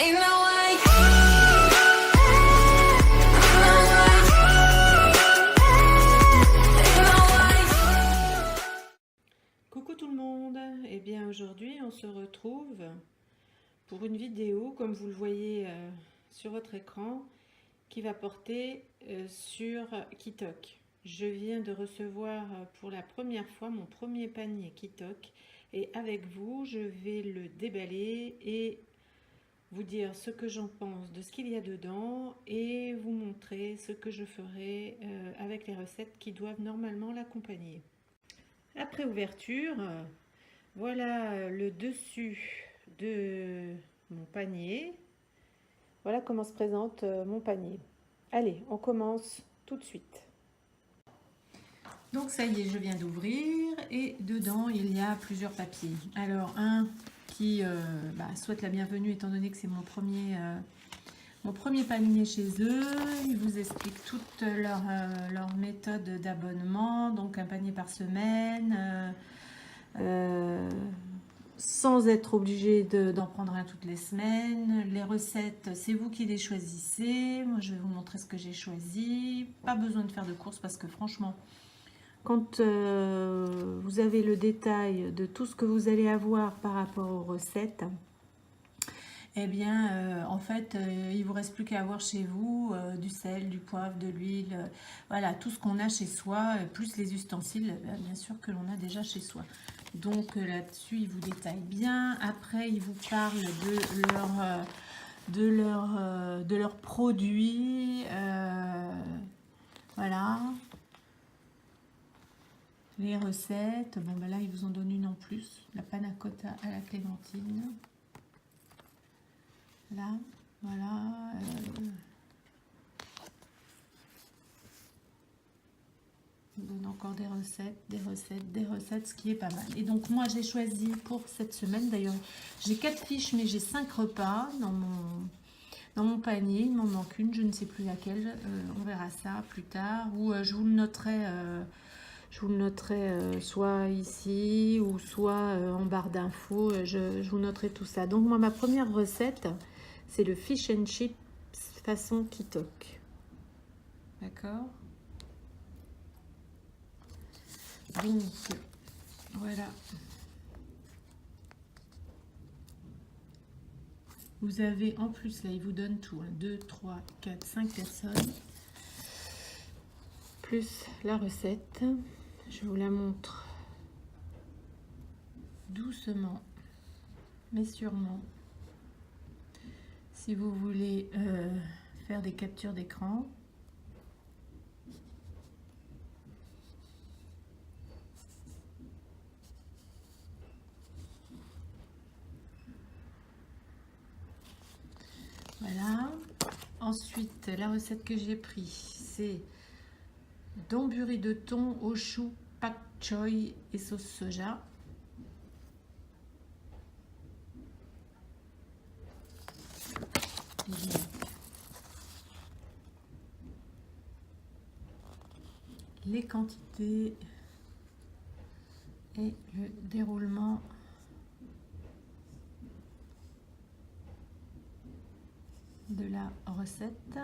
Ain't no way. Coucou tout le monde, et bien aujourd'hui on se retrouve pour une vidéo comme vous le voyez sur votre écran qui va porter sur Kitok. Je viens de recevoir pour la première fois mon premier panier Kitok et avec vous je vais le déballer et vous dire ce que j'en pense de ce qu'il y a dedans et vous montrer ce que je ferai avec les recettes qui doivent normalement l'accompagner. Après ouverture, voilà le dessus de mon panier. Voilà comment se présente mon panier. Allez, on commence tout de suite. Donc ça y est, je viens d'ouvrir et dedans il y a plusieurs papiers. Alors un qui souhaite la bienvenue étant donné que c'est mon premier panier chez eux. Ils vous expliquent toute leur méthode d'abonnement, donc un panier par semaine, sans être obligé d'en prendre un toutes les semaines. Les recettes, c'est vous qui les choisissez. Moi, je vais vous montrer ce que j'ai choisi. Pas besoin de faire de courses parce que franchement, quand vous avez le détail de tout ce que vous allez avoir par rapport aux recettes, eh bien, en fait, il ne vous reste plus qu'à avoir chez vous du sel, du poivre, de l'huile, voilà, tout ce qu'on a chez soi, plus les ustensiles, bien sûr, que l'on a déjà chez soi. Donc là-dessus, il vous détaille bien. Après, il vous parle de leurs produits, voilà. Les recettes, bon, ben là, ils vous en donnent une en plus, la panna cotta à la clémentine. Là, voilà. On donne encore des recettes, ce qui est pas mal. Et donc, moi, j'ai choisi pour cette semaine, d'ailleurs, j'ai 4 fiches, mais j'ai 5 repas dans mon panier. Il m'en manque une, je ne sais plus laquelle. On verra ça plus tard. Ou je vous le noterai... soit ici ou soit en barre d'infos, je vous noterai tout ça. Donc moi, ma première recette, c'est le fish and chips façon Kitok. D'accord? Donc, voilà. Vous avez en plus, là, il vous donne tout. 1, 2, 3, 4, 5 personnes. Plus la recette. Je vous la montre doucement, mais sûrement. Si vous voulez faire des captures d'écran. Voilà. Ensuite, la recette que j'ai prise, c'est donburi de thon au chou, pak choy et sauce soja. Les quantités et le déroulement de la recette.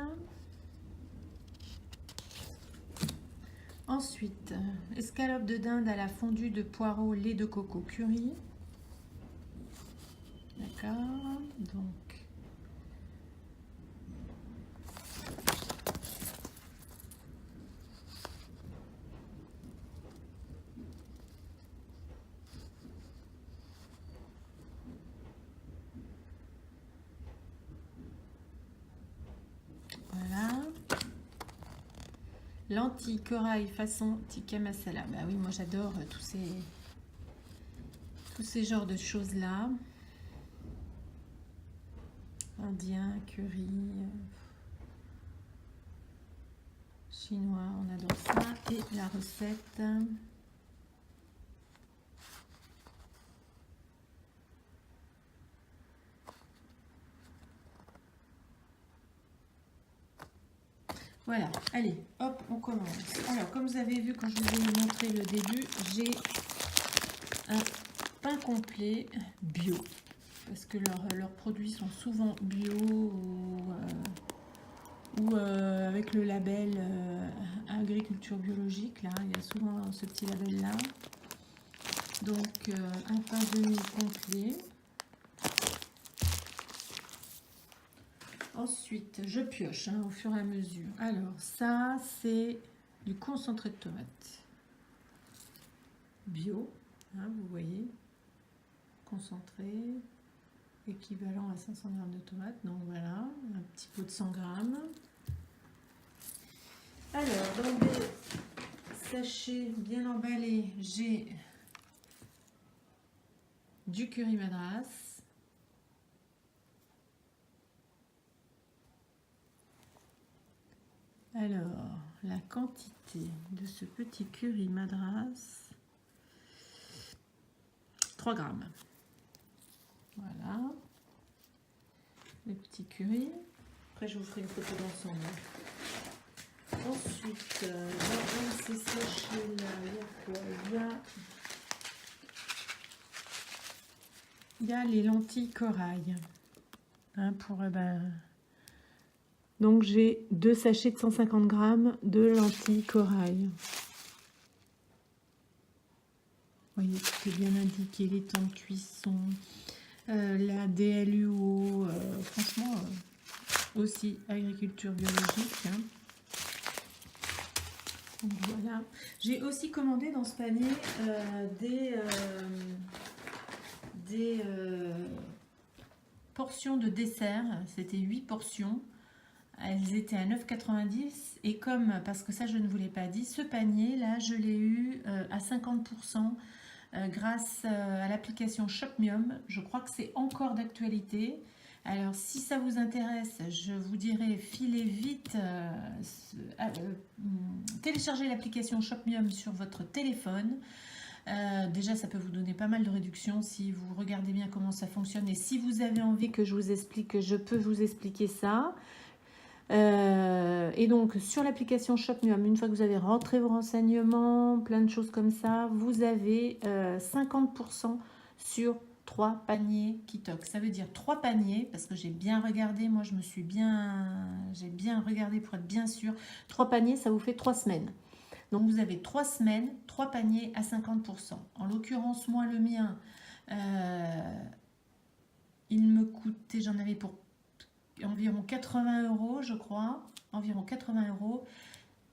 Ensuite, escalope de dinde à la fondue de poireaux, lait de coco curry. D'accord, donc voilà. Lentilles corail façon tikka masala. Bah oui, moi j'adore tous ces genres de choses là. Indien, curry, chinois, on adore ça. Et la recette. Voilà, allez, hop, on commence. Alors, comme vous avez vu quand je vous ai montré le début, j'ai un pain complet bio. parce que leurs produits sont souvent bio ou avec le label agriculture biologique. Là, il y a souvent ce petit label là. Donc un pain de mie complet. Ensuite, je pioche au fur et à mesure. Alors, ça, c'est du concentré de tomate bio. Vous voyez, concentré, équivalent à 500 g de tomates. Donc voilà, un petit pot de 100 g. Alors, dans des sachets bien emballés, j'ai du curry madras. Alors, la quantité de ce petit curry madras, 3 grammes. Voilà, le petit curry. Après, je vous ferai une photo d'ensemble. Ensuite, dans ces sachets-là, il y a quoi? Il y a les lentilles corail. Donc, j'ai 2 sachets de 150 g de lentilles corail. Vous voyez, tout est bien indiqué, les temps de cuisson, la DLUO, franchement, aussi agriculture biologique. Donc voilà. J'ai aussi commandé dans ce panier des portions de dessert. C'était 8 portions. Elles étaient à 9,90 € et parce que ça je ne vous l'ai pas dit, ce panier là je l'ai eu à 50% grâce à l'application Shopmium. Je crois que c'est encore d'actualité. Alors si ça vous intéresse, je vous dirais filez vite, téléchargez l'application Shopmium sur votre téléphone. Déjà ça peut vous donner pas mal de réductions si vous regardez bien comment ça fonctionne, et si vous avez envie que je vous explique, je peux vous expliquer ça. Et donc sur l'application Shopmium, une fois que vous avez rentré vos renseignements, plein de choses comme ça, vous avez 50% sur 3 paniers Kitox. Ça veut dire 3 paniers, parce que j'ai bien regardé, moi j'ai bien regardé pour être bien sûr. 3 paniers, ça vous fait 3 semaines. Donc vous avez 3 semaines, 3 paniers à 50%. En l'occurrence, moi le mien, il me coûtait, j'en avais pour environ 80 €, je crois, environ 80 €.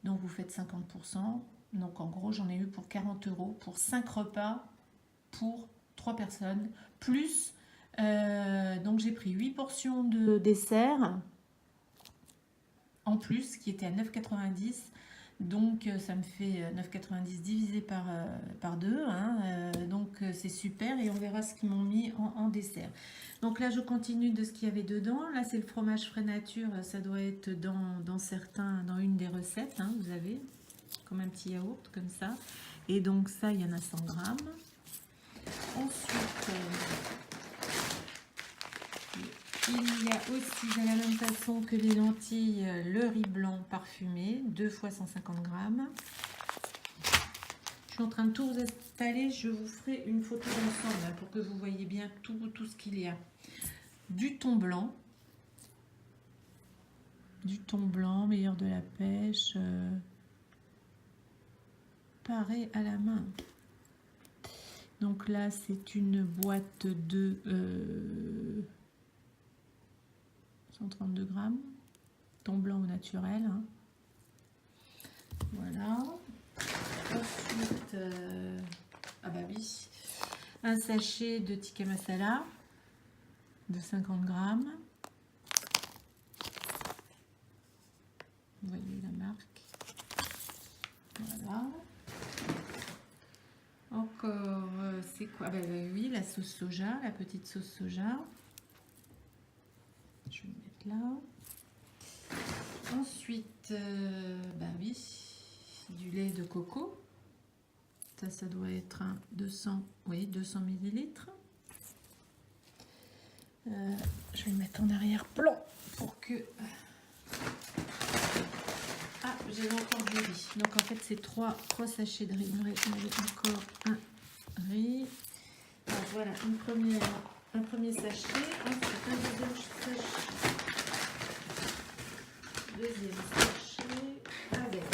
Donc vous faites 50%. Donc en gros, j'en ai eu pour 40 € pour 5 repas pour 3 personnes. Plus, donc j'ai pris 8 portions de dessert en plus, qui était à 9,90 €. Donc ça me fait 9,90 € divisé par 2. Donc c'est super, et on verra ce qu'ils m'ont mis en dessert. Donc là je continue de ce qu'il y avait dedans. Là c'est le fromage frais nature, ça doit être dans une des recettes. Vous avez comme un petit yaourt comme ça. Et donc ça il y en a 100 g. Ensuite il y a aussi, de la même façon que les lentilles, le riz blanc parfumé, 2 fois 150 g. Je suis en train de tout vous installer, je vous ferai une photo d'ensemble pour que vous voyez bien tout ce qu'il y a. Du thon blanc, meilleur de la pêche, paré à la main. Donc là, c'est une boîte de 132 g, thon blanc au naturel. Voilà. Ensuite, un sachet de tikka masala de 50 g. Vous voyez la marque. Voilà. Encore, c'est quoi? Oui, la sauce soja, la petite sauce soja. Je vais le mettre là. Ensuite, du lait de coco. Ça doit être un 200 millilitres. Je vais le mettre en arrière-plan pour que... Ah, j'ai encore du riz. Donc en fait, c'est 3 sachets de riz. Il y en avait encore un riz. Alors, voilà, une première un premier sachet, ensuite un deuxième sachet. Deuxième sachet avec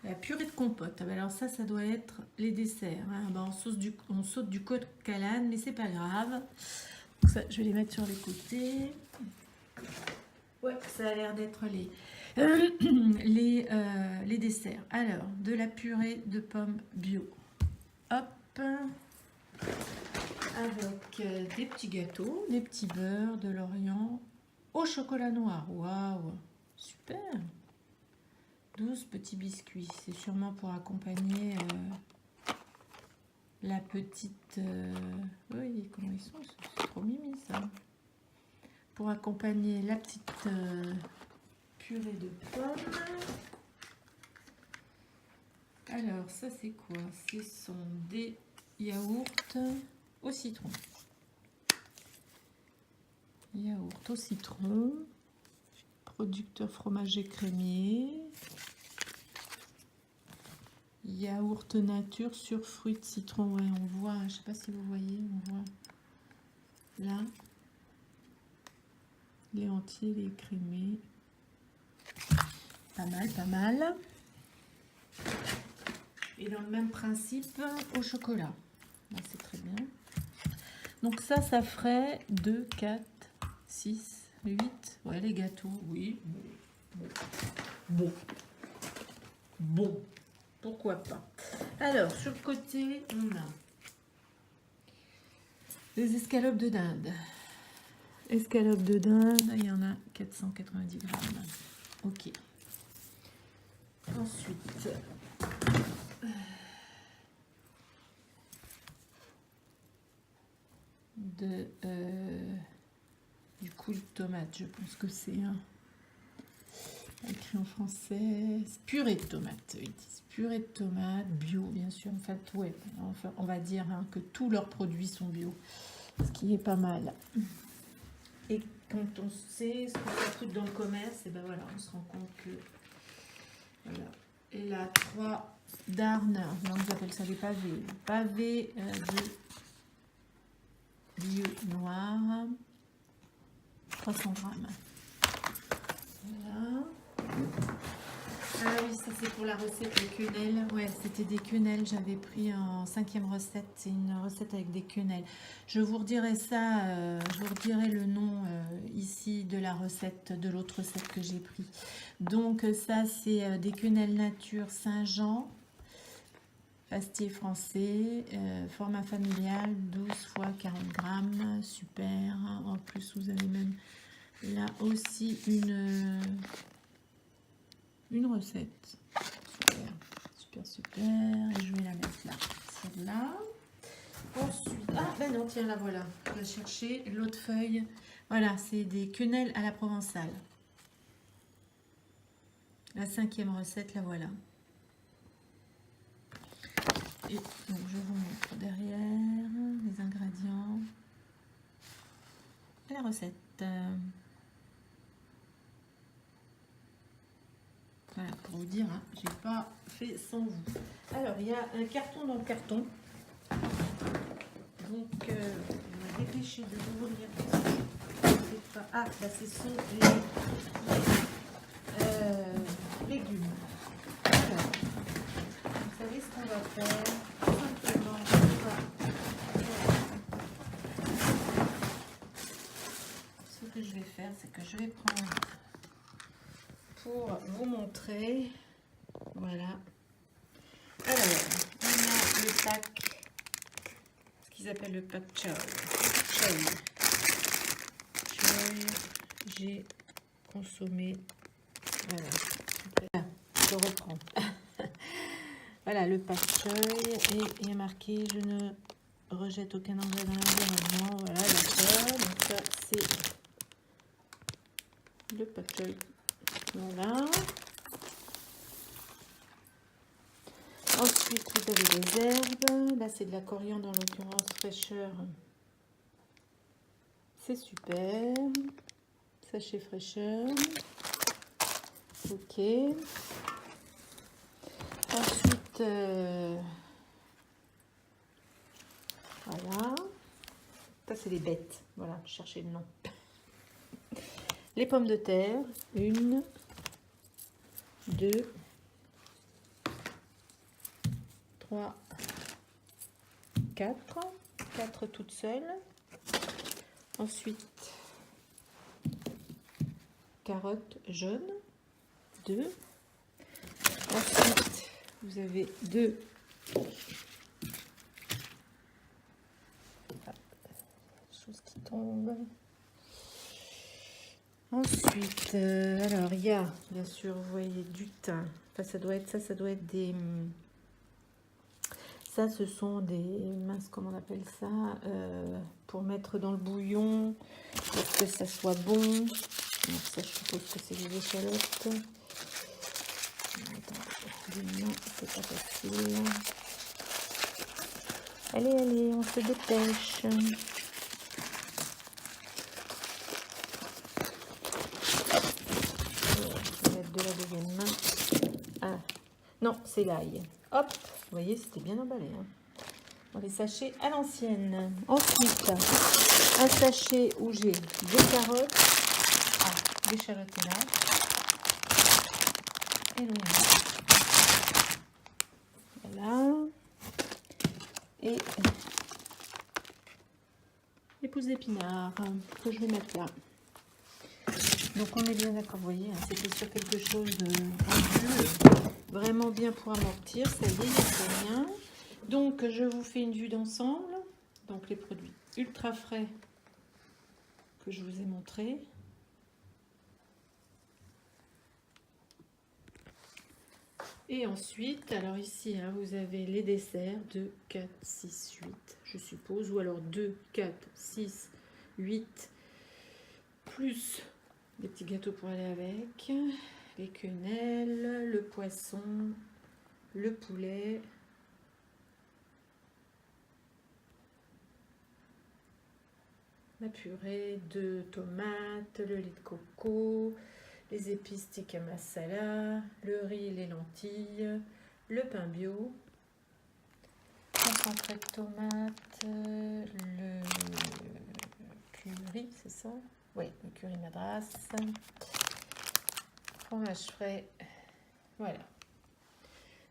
la purée de compote. Alors ça doit être les desserts. Hein. Ben, on saute du coq à l'âne, mais c'est pas grave. Donc ça, je vais les mettre sur les côtés. Ouais, ça a l'air d'être les desserts. Alors, de la purée de pommes bio. Hop. Avec des petits gâteaux, des petits beurres, de l'Orient au chocolat noir. Waouh, super. 12 petits biscuits. C'est sûrement pour accompagner la petite... oui, comment ils sont? C'est trop mimi ça. Pour accompagner la petite purée de pommes. Alors, ça c'est quoi? Ce sont des yaourts au citron. Yaourt au citron. Producteur fromager crémier. Yaourt nature sur fruits de citron. Ouais, on voit, je sais pas si vous voyez, on voit là. Les entiers, les crémés. Pas mal, pas mal. Et dans le même principe, au chocolat. Là, c'est très bien. Donc ça ferait 2, 4, 6, 8. Ouais, les gâteaux, oui. Bon. Pourquoi pas. Alors, sur le côté, on a les escalopes de dinde. Escalopes de dinde, il y en a 490 grammes. Ok. Ensuite, du coulis de tomate, je pense que c'est écrit en français. Purée de tomate, ils disent purée de tomate, bio, bien sûr. En fait, ouais, enfin, on va dire que tous leurs produits sont bio, ce qui est pas mal. Et quand on sait ce que ça coûte dans le commerce, et ben voilà, on se rend compte que voilà. Et là, 3 d'Arne, on appelle ça des pavés. Pavés de bio noir, 300 grammes. Voilà. Ah oui, ça c'est pour la recette des quenelles. Ouais, c'était des quenelles. J'avais pris en 5e recette. C'est une recette avec des quenelles. Je vous redirai ça. Je vous redirai le nom ici de la recette, de l'autre recette que j'ai pris. Donc ça c'est des quenelles nature Saint-Jean. Pastier français. Format familial. 12 x 40 grammes. Super. En plus vous avez même là aussi une recette. Super. Et je vais la mettre là. Celle-là. Ensuite, ah ben non, tiens, la voilà. Je vais chercher l'autre feuille. Voilà, c'est des quenelles à la provençale. La 5e recette, la voilà. Et donc, je vous montre derrière les ingrédients. Et la recette. Voilà, pour vous dire, j'ai pas fait sans vous. Alors, il y a un carton dans le carton. Donc, on va dépêcher de l'ouvrir. Ah, là, ce sont les légumes. Alors, vous savez ce qu'on va faire. Simplement, ce que je vais faire, c'est que je vais prendre pour vous montrer. Voilà. Alors, on a le pack, ce qu'ils appellent le pack choy. J'ai consommé. Voilà. Je reprends. Voilà le pack choy et il y a marqué je ne rejette aucun engrais dans l'environnement. Voilà, d'accord. Donc ça c'est le pack choy. Voilà. Ensuite, vous avez des herbes. Là, c'est de la coriandre, en l'occurrence, fraîcheur. C'est super. Sachet fraîcheur. Ok. Ensuite, Voilà. Ça, c'est les bêtes. Voilà, cherchez le nom. Les pommes de terre. 1, 2, 3, 4. 4 toutes seules. Ensuite, carottes jaunes. 2. Ensuite, vous avez 2 choses qui tombent. Ensuite, alors il y a bien sûr, vous voyez du thym. Enfin, ça doit être des. Ça, ce sont des minces, comment on appelle ça, pour mettre dans le bouillon pour que ça soit bon. Donc ça, je suppose que c'est des échalotes. Attendez, c'est pas facile. Allez, on se dépêche. Je vais mettre de la deuxième main. Ah, non, c'est l'ail. Hop, vous voyez, c'était bien emballé. Hein. Dans les sachets à l'ancienne. Ensuite, un sachet où j'ai des carottes, des échalotes et l'oignon. Voilà. Et les pousses d'épinards que je vais mettre là. Donc on est bien d'accord, vous voyez, hein, c'était sur quelque chose de vraiment bien pour amortir. Ça y est, il n'y a plus rien. Donc je vous fais une vue d'ensemble. Donc les produits ultra frais que je vous ai montrés. Et ensuite, alors ici, hein, vous avez les desserts 2, 4, 6, 8, je suppose. Ou alors 2, 4, 6, 8, plus des petits gâteaux pour aller avec. Les quenelles, le poisson, le poulet. La purée de tomates, le lait de coco, les épices tikka masala, le riz, les lentilles, le pain bio, concentré de tomate, le curry, c'est ça? Oui, le curry madras, fromage frais, voilà.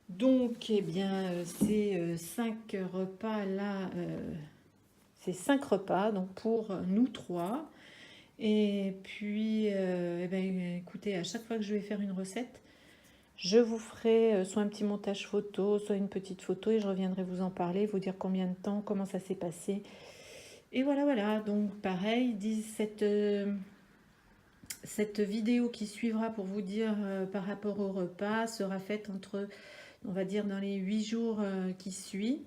Donc, eh bien, ces 5 repas là, c'est 5 repas, donc pour nous 3. Et puis, eh ben, écoutez, à chaque fois que je vais faire une recette, je vous ferai soit un petit montage photo, soit une petite photo et je reviendrai vous en parler, vous dire combien de temps, comment ça s'est passé. Et voilà, donc pareil, cette vidéo qui suivra pour vous dire par rapport au repas sera faite entre, on va dire, dans les 8 jours qui suivent.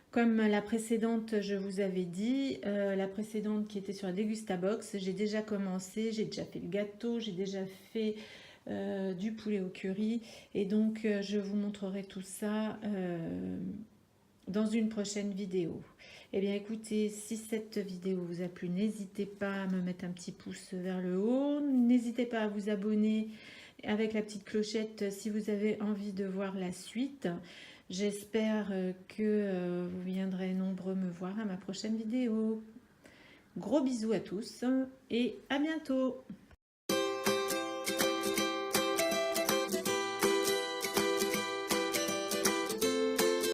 Comme la précédente, je vous avais dit, la précédente qui était sur la Dégustabox, j'ai déjà commencé, j'ai déjà fait le gâteau, j'ai déjà fait du poulet au curry. Et donc, je vous montrerai tout ça dans une prochaine vidéo. Eh bien, écoutez, si cette vidéo vous a plu, n'hésitez pas à me mettre un petit pouce vers le haut. N'hésitez pas à vous abonner avec la petite clochette si vous avez envie de voir la suite. J'espère que vous viendrez nombreux me voir à ma prochaine vidéo. Gros bisous à tous et à bientôt!